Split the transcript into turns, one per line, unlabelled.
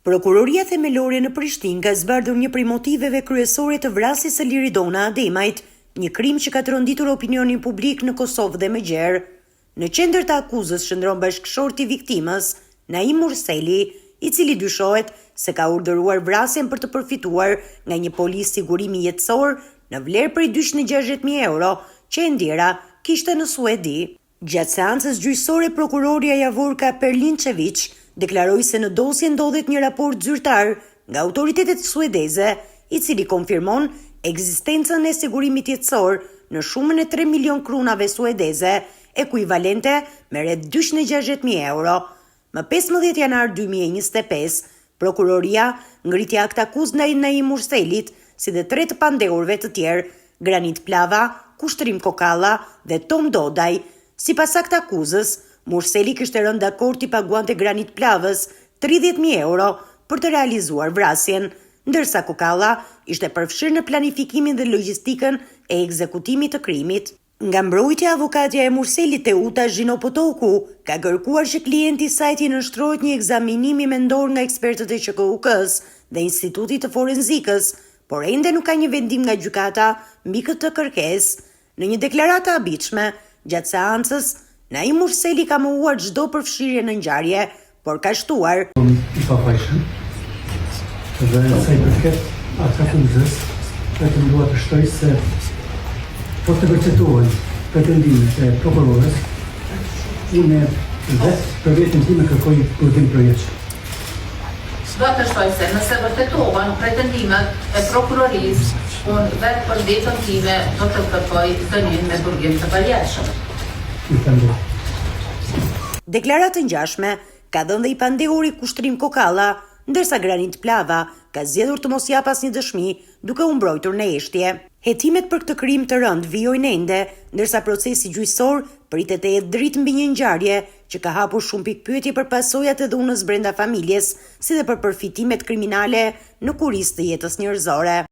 Prokuroria Themelore në Prishtinë ka zbardhur një prej motiveve kryesore të vrasjes së Liridona Ademajt, një krim që ka tronditur opinionin publik në Kosovë dhe më gjerë. Në qendër të akuzës shndron bashkëshorti i viktimës, Naim Murseli, i cili dyshohet se ka urdhëruar vrasjen për të përfituar nga një polis sigurimi jetësor në vlerë prej 260.000 euro që e ndjera kishte në Suedi. Gjatë seancës gjyqësore, prokuroria Javorka Perlinčević deklaroi se në dosje ndodhet një raport zyrtar nga autoritetet suedeze, i cili konfirmon ekzistencën e sigurimit jetësor në shumën e 3 milion kronave suedeze, ekuivalente me rreth 260.000 euro. Më 15 janar 2025, prokuroria ngriti akt akuzë ndaj Naim Murselit, si dhe 3 të pandehurve të tjerë, Granit Plava, Kushtrim Kokalla dhe Tom Dodaj. Sipas akt akuzës, Murseli kishte rënë dakord t'i paguante Granit Plavës 30.000 euro për të realizuar vrasjen, ndërsa Kokalla ishte përfshirë në planifikimin dhe logjistikën e ekzekutimit të krimit. Nga mbrojtja, avokatja e Murselit Teuta Zhinopotoku ka kërkuar që klienti i saj t'i nënshtrohet një ekzaminim mendor nga ekspertët e QKUK-s dhe Institutit të Forenzikës, por ende nuk ka një vendim nga gjykata mbi këtë kërkesë. Në një deklaratë të habitshme, gjatë seancës, Naim Murseli ka mohuar çdo përfshirje në ngjarje, por ka shtuar
i pafajshëm dhe sa i përket akuzës, vetëm dua të shtoj se po të vërtetohen pretendimet e prokurorës, unë vetë për vetën time kërkoj burgim përjetshëm.
Do të shtoj se nëse vërtetohen pretendimet e prokurorisë, unë vetë për vetën time do të kërkoj dënim me burgim të përjetshëm.
Deklaratën ngjashme ka dhënë dhe i pandehuri Kushtrim Kokalla, ndërsa Granit Plava ka zgjedhur të mos jap asnjë dëshmi, duke u mbrojtur në eshtje. Hetimet për këtë krim të rënd vijojnë ende, ndërsa procesi gjyqësor pritet të jetë dritë mbi një ngjarje që ka hapur shumë pikpyetje për pasojat e dhunës brenda familjes, si dhe për përfitimet kriminale në kurisë të jetës njerëzore.